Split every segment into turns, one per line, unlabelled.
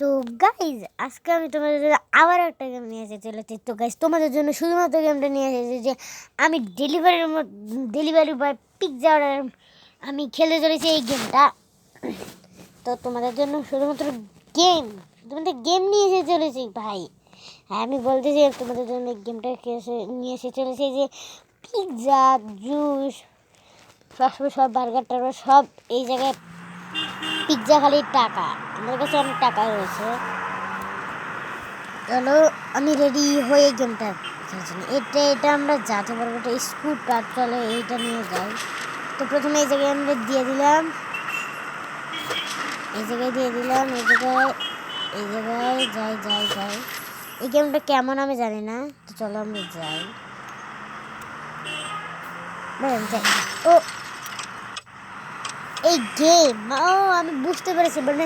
তো গাইজ আজকে আমি তোমাদের জন্য আবার একটা গেম নিয়ে এসে চলেছি। তো গাইজ তোমাদের জন্য শুধুমাত্র গেমটা নিয়ে এসেছি যে আমি ডেলিভারি বয় পিৎজা অর্ডার আমি খেলতে চলেছি এই গেমটা। তো তোমাদের জন্য শুধুমাত্র তোমাদের গেম নিয়ে এসে চলেছি ভাই। হ্যাঁ, আমি বলতেছি তোমাদের জন্য এই গেমটা নিয়ে এসে চলেছি যে পিৎজা জুস সব বার্গার টার্গার সব এই জায়গায়। পিৎজা খালি টাকা, আমার কাছে অনেক টাকা রয়েছে। চলো আমি রেডি হয়ে গেমটা এটা আমরা যেতে পারবো। এটা স্কুটার, চলো এইটা নিয়ে যাই। তো প্রথমে এই জায়গায় আমরা দিয়ে দিলাম, এই জায়গায় যাই। এই গেমটা কেমন আমি জানি না, তো চলো আমরা যাই। ও এই গেম, ও আমি বুঝতে পেরেছি, মানে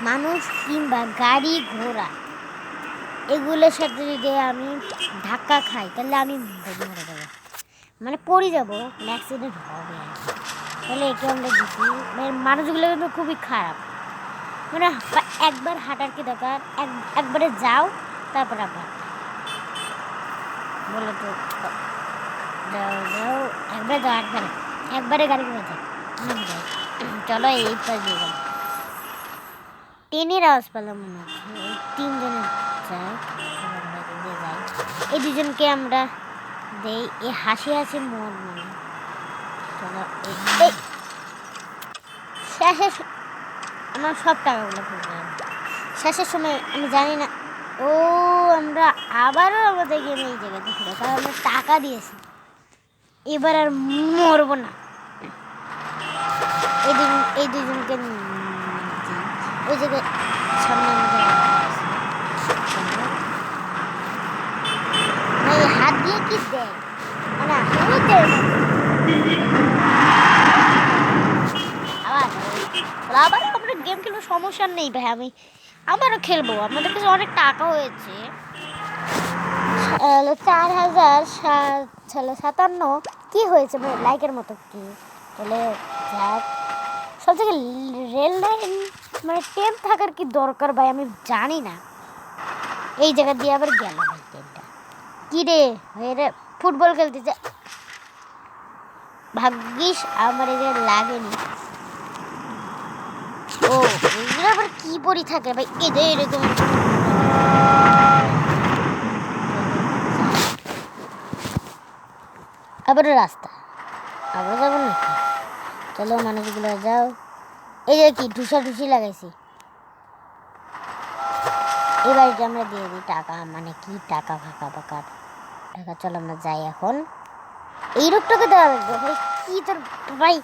মানুষ কিংবা গাড়ি ঘোড়া এগুলোর সাথে যদি আমি ধাক্কা খাই তাহলে আমি মরে যাবো, মানে পড়ে যাবো, অ্যাক্সিডেন্ট হবে। তাহলে একে আমরা দেখি, মানে মানুষগুলো কিন্তু খুবই খারাপ। মানে একবার হাঁটার কি দরকার, একবারে যাও তারপর আবার বলো তো যাও একবারে গাড়ি করে যাও। চলো এই পাশ দিয়ে যাও। ট্রেনের আওয়াজ পেলাম মনে হচ্ছে, এই তিনজনের যায়, এই দুজনকে আমরা দেই। এই হাসি মোড় মানে। চলো শেষের আমার সব টাকাগুলো শেষের সময় আমি জানি না। ও আমরা আবারও আমাদের গেমে এই জায়গাতে ফিরে, কারণ আমরা টাকা দিয়েছি, এবার আর মরবো না। এই দুজনকে ওই জায়গায় সামনে হাত দিয়ে কি দেয়, মানে আবার আমরা গেম খেলবো, সমস্যা নেই ভাই, আমি আবারও খেলবো। আমাদের কাছে অনেক টাকা হয়েছে, 4057 কি হয়েছে লাইকের মতো কি বলে। যাক, সব থেকে রেল লাইন মানে ট্রেন থাকার কি দরকার ভাই, আমি জানি না। এই জায়গা দিয়ে আবার গেল ভাই ট্রেনটা। কি রে ফুটবল খেলতে যা, ভাগ্যিস আমার এই যে লাগেনি। ও এগুলো আবার কি পরি থাকে ভাই, এদের এরকম আবার রাস্তা আবার যাবো না। চলো মানুষগুলো যাও। এই যে কি ঢুসি লাগাইছি, এই বাড়িটা আমরা দিয়ে দিই টাকা, মানে কি টাকা ফাঁকা টাকা। চলো আমরা যাই এখন। এই রোগটাকে দেওয়া লাগবে ভাই, কি তোর ভাই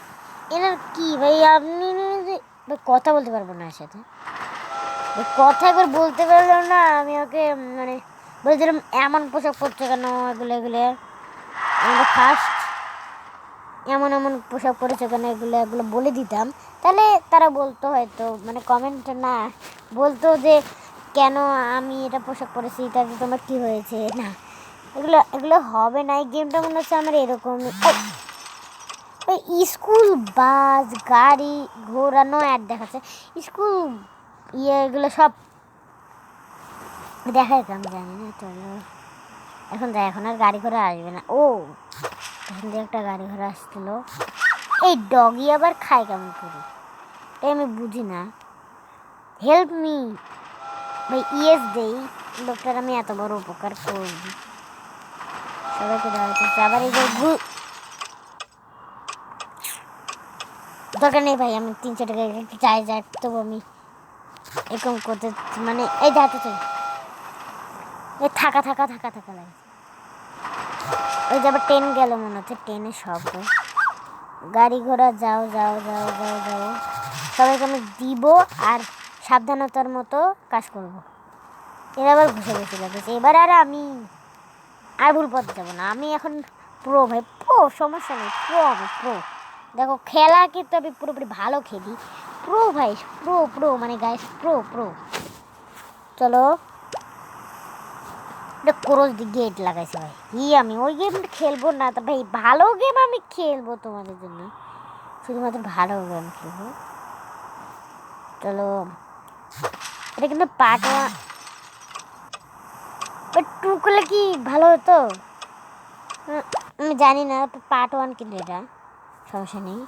এনার কি ভাই, আপনি কথা বলতে পারবো না এর সাথে, কথা একবার বলতে পারলাম না। আমি ওকে মানে বলছিলাম এমন পোশাক পরছে কেন, এগুলো আমরা ফার্স্ট এমন পোশাক পরেছে কেন, এগুলো বলে দিতাম, তাহলে তারা বলতো হয়তো, মানে কমেন্ট না বলতো যে কেন আমি এটা পোশাক পরেছি, তাতে তোমার কী হয়েছে। না, এগুলো হবে না। এই গেমটা মনে হচ্ছে আমার এরকম স্কুল বাস গাড়ি ঘোরানো অ্যাড দেখাচ্ছে, স্কুল এগুলো সব দেখায়, আমি জানি না। চলো এখন যাই, এখন আর গাড়ি ঘোড়া আসবে না। ও এখান দিয়ে একটা গাড়ি ঘোড়া আসছিল। এই ডগি আবার খায় কেমন করে, তাই আমি বুঝি না। হেল্প মি ভাই, ইয়েস দেই, লোকটার আমি এত বড় উপকার করবি, সবাইকে দেওয়া হচ্ছে। আবার এই যে দরকার নেই ভাই, আমি 300 টাকা যাই তবু আমি এরকম করতে, মানে এই যাতে চাই থাকা লাগে। ওই যে আবার ট্রেন গেল মনে হচ্ছে, ট্রেনের শব্দ, গাড়ি ঘোড়া যাও। সবাইকে আমি দিব আর সাবধানতার মতো কাজ করব। এরা আবার ঘুষে লাগেছে, এবার আর আমি আর ভুল পথে যাবো না। আমি এখন প্রো ভাই, সমস্যা নেই, আমি প্রো। দেখো খেলা কিন্তু আমি পুরোপুরি ভালো খেলি, প্রো ভাই, প্রো মানে গাইস প্রো। চলো ক্রস দি গেট লাগাইছে ভাই, আমি ওই গেম খেলবো না তো ভাই, ভালো গেম আমি খেলবো তোমাদের জন্য। শুধুমাত্র ভালো গেম খেলবো। চলো, এটা কিন্তু পার্ট 1 বাট 2 করলে কি ভালো হতো আমি জানি না। পার্ট 1 কিন্তু এটা সমস্যা নেই।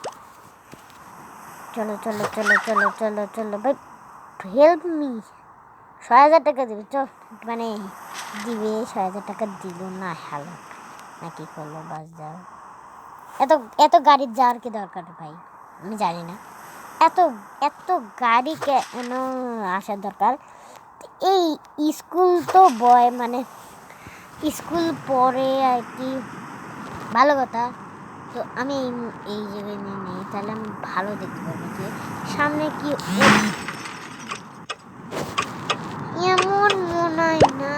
চলো চলো চলো চলো চলো চলো ভাই, হেল্প মি। ৬,০০০ টাকা দেবে চল, মানে দিবে ৬,০০০ টাকা দিল না, হ্যালো না কি করলো, বাস যাও। এত এত গাড়ির যাওয়ার কি দরকার ভাই, আমি জানি না এত এত গাড়ি কেন আসার দরকার। এই স্কুল তো বয় মানে স্কুল পরে আর কি, ভালো কথা। তো আমি এই জায়গায় নেই, তাহলে আমি ভালো দেখতে পাবো যে সামনে কি। এমন মনে হয় না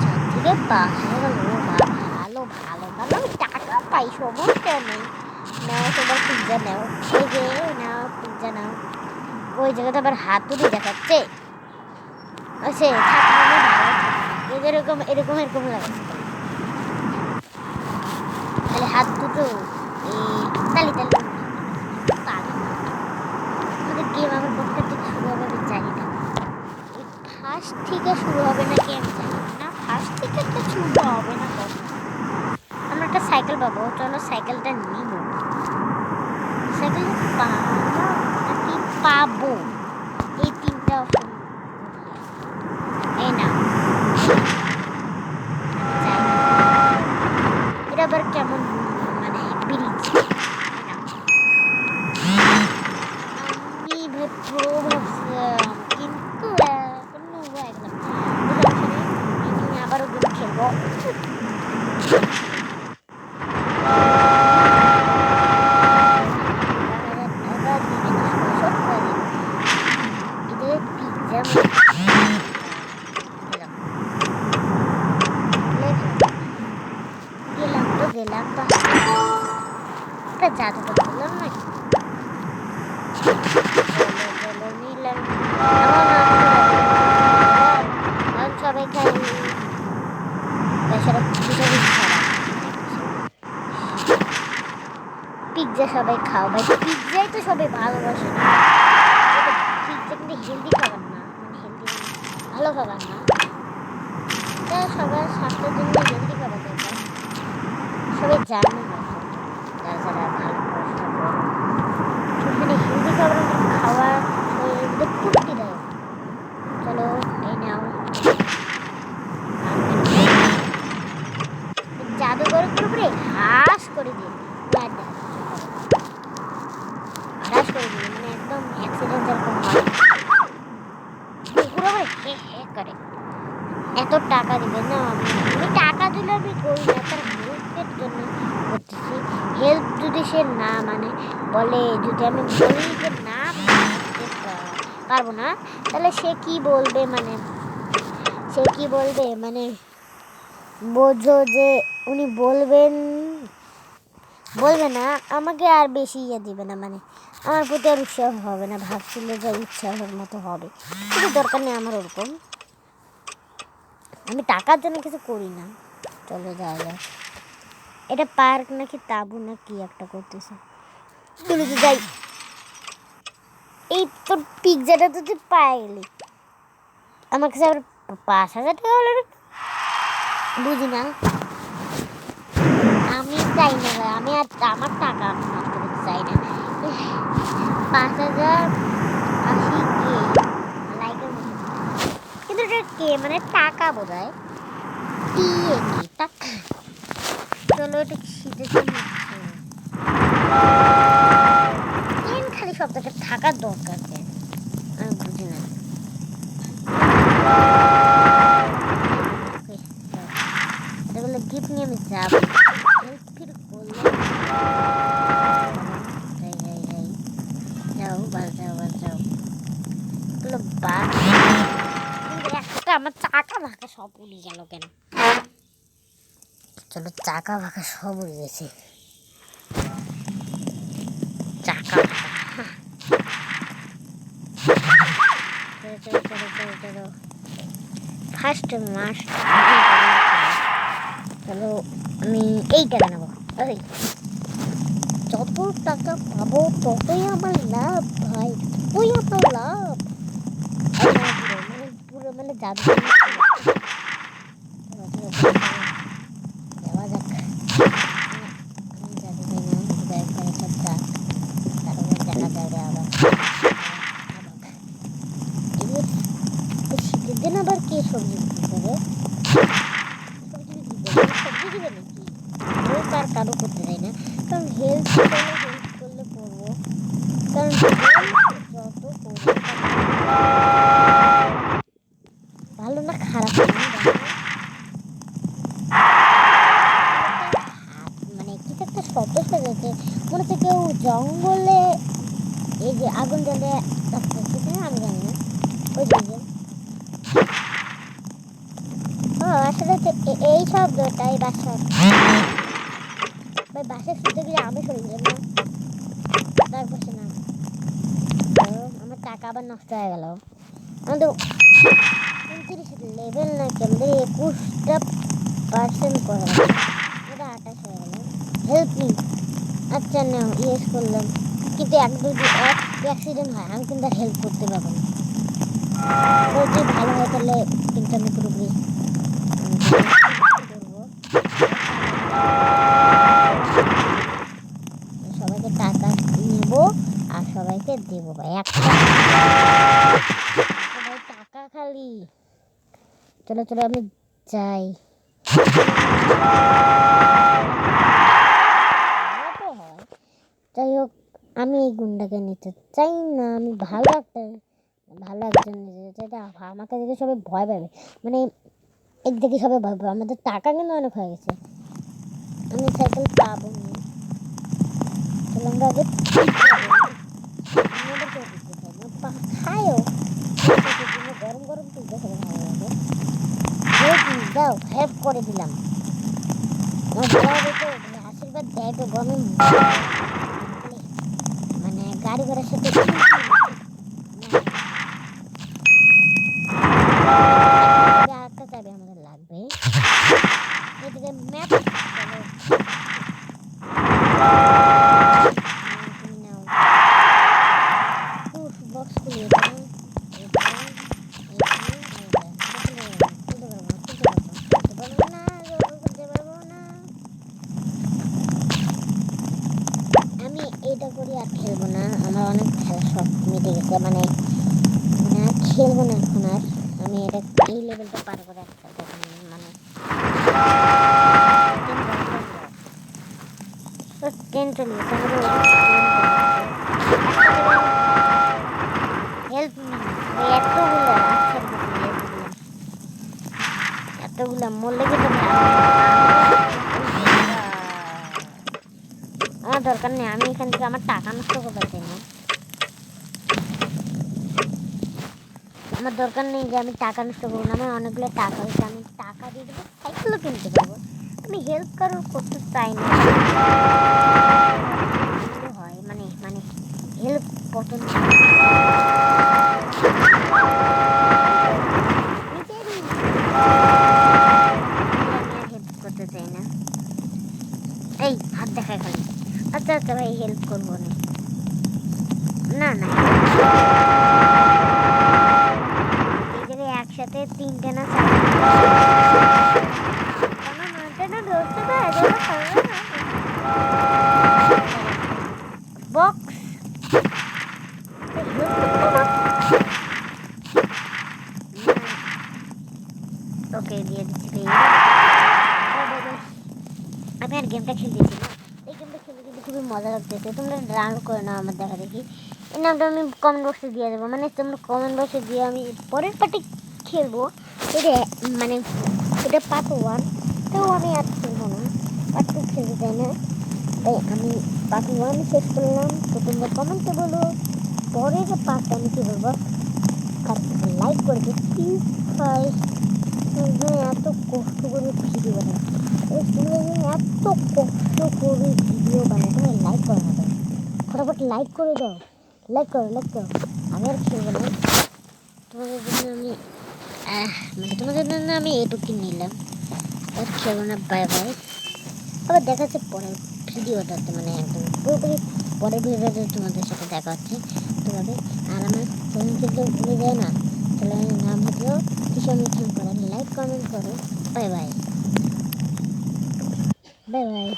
চারদিকে পাস হয়ে গেল। ভালো ভালো ভালো, আমি টাকা পাই, সমস্যা নেই। নাও তোমার পিৎজা নাও, এই যে নাও পিৎজা নাও। ওই জায়গাটা আবার হাতুড়ি দেখাচ্ছে, সে এরকম এরকম এরকম লাগাচ্ছে, তাহলে হাত দুটো এই তালি তালি তালি। আমাদের গেম আবার কোনটা থেকে শুরু হবে আমি জানি না। ফার্স্ট থেকে শুরু হবে নাকি আমি জানি না, ফার্স্ট থেকে তো শুরু হবে না। আমরা একটা সাইকেল পাবো, চলো সাইকেলটা নিব। সাইকেল নাকি পাবো, এই 3টা অপশন। এই না এটা আবার কেমন মানে ব্রিজ, আমি প্রো ভাবছিলাম কিন্তু আমি আবারও গেম খেলবো। গেলাম তো একটা জাদু করলাম নাকি, নিলাম সবাই খাই পিৎজা, সবাই খাও ভাই, পিৎজাই তো সবাই ভালোবাসে না। পিৎজা কিন্তু হেলদি খাবার না, মানে হেলদি ভালো খাবার না, এটা সবার স্বাস্থ্যের জন্য হেলদি খাবার দরকার, সবাই জানে না। যারা যারা ভালো পড়াশোনা করে সেখানে হেলদি খাবার খাওয়া শরীরের ফুর্তিদায়ক। চলো এই নাও, জাদুঘরের উপরে ঘাস করে দিয়ে ঘাস করে দিবে, মানে একদম অ্যাক্সিডেন্ট যেরকম হয় পুরো হে হে করে। এত টাকা দিবে না, আমি টাকা দিলে আমি করি না, তার হেল্পের জন্য করতেছি। হেল্প যদি সে না মানে বলে, যদি আমি বলি যে না পারবো না, তাহলে সে কি বলবে, মানে সে কি বলবে, মানে বোঝো যে উনি বলবে না আমাকে আর বেশি দিবে না, মানে আমার প্রতি আর উৎসাহ হবে না, ভাবছিল যে উৎসাহের মতো হবে, কিন্তু দরকার নেই আমার ওরকম, আমি টাকার জন্য কিছু করি না। চলো যাওয়া যাক, এটা পার্ক নাকি তাবু না কি একটা করতেছে, যাই। এই তোর পিৎজাটা তো তুই পায়ে গেলি, আমার কাছে আবার 5,000 টাকা হলো, বুঝি না। আমি চাই না ভাই, আমি আর আমার টাকা নষ্ট করতে চাই না। 5,000 80 কে লাইকের মতো, কিন্তু এটা কে মানে টাকা বোধ হয় টাকা। চলো এটা শীতের জন্য খালি শব্দটা থাকার দরকার, আমি বুঝি না। এগুলো গিফট নিয়ে আমি যাবো, ফির করলে যাও বাস যাও বাস যাও, এগুলো বাস। একটা আমার চাকা ভাঙা সব উড়ে গেল কেন, চলো চাকা ভাঙা সব উড়ে গেছে, চাকা চলো চলো চলো চলো ফার্স্ট মাস। চলো আমি এইটা বানাবো, যত টাকা পাবো ততই আমার লাভ ভাই, ততই আমার লাভ। মানে পুরো মানে জাদু যাওয়া যাক। আমি জাদু চাই না, একবার সব যাক, তারপরে দেখা যাবে আবার। শীতের দিন আবার কে সবজি বিক্রি করে? সবজি দিবে নাকি? হেল্প আর কারো করতে চাই না, কারণ হেল্প করলে করবো, কারণ যত করবো ভালো না খারাপ মানে কিছু একটা শব্দ শোনাচ্ছে, মনে হচ্ছে কেউ জঙ্গলে এই যে আগুন জ্বলে রাখতেছে, আমি জানি না। ওই যে আসলে এই শব্দটাই বাসার ভাই, বাসার শুনতে গেলে আমি সরে গেলাম না, তারপর না আমার টাকা আবার নষ্ট হয়ে গেল। আমাদের 29 লেভেল নাকি, আমাদের 21% করে গেল, আমাদের 28 হয়ে গেল। হেল্প মি, আচ্ছা না ইয়েস করলাম, কিন্তু এক অ্যাক্সিডেন্ট হয়, আমি কিন্তু আর হেল্প করতে পারবো না। যদি ভালো হয় তাহলে কিন্তু আমি পুরোপুরি করবো, সবাইকে টাকা নেব আর সবাইকে দেবো ভাই, একটা ভাই টাকা খালি। চলো চলো আমি যাই। যাই হোক, আমি এই গুন্ডাকে নিতে চাই না, আমি ভালো একজন নিতে চাই। আমাকে দেখে সবাই ভয় পাবে, মানে এক দেখে সবাই ভয় পাবে। আমাদের টাকা কিন্তু অনেক হয়ে গেছে, আমি সাইকেল পাবো না। চলো আমরা আগে খায়ও গরম গরম তুলতে সবাই ভালো লাগে। যাও হেল্প করে দিলাম, আমার ভালো হবে তো, আশীর্বাদ দেয় তো গরমে, মানে গাড়ি ঘোড়ার সাথে আরেকটা চাবি আমাদের লাগবে, এদিকে ম্যাপ বক্স খুলিয়ে এটা করি আর খেলবো না, আমার অনেক খেলা সব মিটে গেছে, মানে আর খেলবো না এখন আর। আমি এটা এই লেভেলটা পার করে একটা মানে ট্রেন চলে গেছে, হেল্প মি এতগুলা মরলে কিন্তু আমার দরকার নেই, আমি এখান থেকে আমার টাকা নষ্ট করতে চাই না, আমার দরকার নেই যে আমি টাকা নষ্ট করবো না, আমার অনেকগুলো টাকা হয়েছে, আমি টাকা দিয়ে দেবো, সাইকেলও কিনতে পারবো। আমি হেল্প কারোর করতে চাই না, হয় মানে মানে হেল্প পছন্দ আমি আর হেল্প করতে চাই না। এই হাত দেখায় খালি, আচ্ছা আচ্ছা ভাই হেল্প করবো না না একসাথে 3টে না 4টে ধরতে বক্স ওকে দিয়ে দিচ্ছি। আমি আর গেমটা খেলতেছি না, এই গেমটা খেলতে কিন্তু খুবই মজা লাগতেছে, তোমরা ডাউনলোড করে নাও আমার দেখা দেখি। এই নামটা আমি কমেন্ট বক্সে দিয়ে দেবো, মানে তোমরা কমেন্ট বক্সে দিয়ে আমি পরের পার্টি খেলবো। এটা মানে এটা পার্ট 1, তো আমি আর খেলবো না, পার্ট 2 খেলতে চাই না, তাই আমি পার্ট 1 শেষ করলাম। তো তোমরা কমেন্টে বলো পরের পার্টটা আমি কী বলবো, আর লাইক করে দিই প্লিজ ভাই, এত কষ্ট করে ভিডিও বানাই, এত কষ্ট করে ভিডিও বানাই, তুমি লাইক করো না, ফটাফট লাইক করে দাও, লাইক করো আমি আর খেলবো না, তোমাদের জন্য আমি মানে তোমাদের জন্য আমি এটুকু নিলাম, আর খেলবো না। বাই বাই, আবার দেখা যাচ্ছে পরের ভিডিওটাতে মানে একদম পুরোপুরি পরের ভিডিওতে তোমাদের সাথে দেখা হচ্ছে তোমাকে। আর আমার চ্যানেলকে কেউ ভুলে যায় না, চ্যানেলের নাম হলো কিশোর মিঠুন করেন, লাইক কমেন্ট করো। Bye bye bye bye.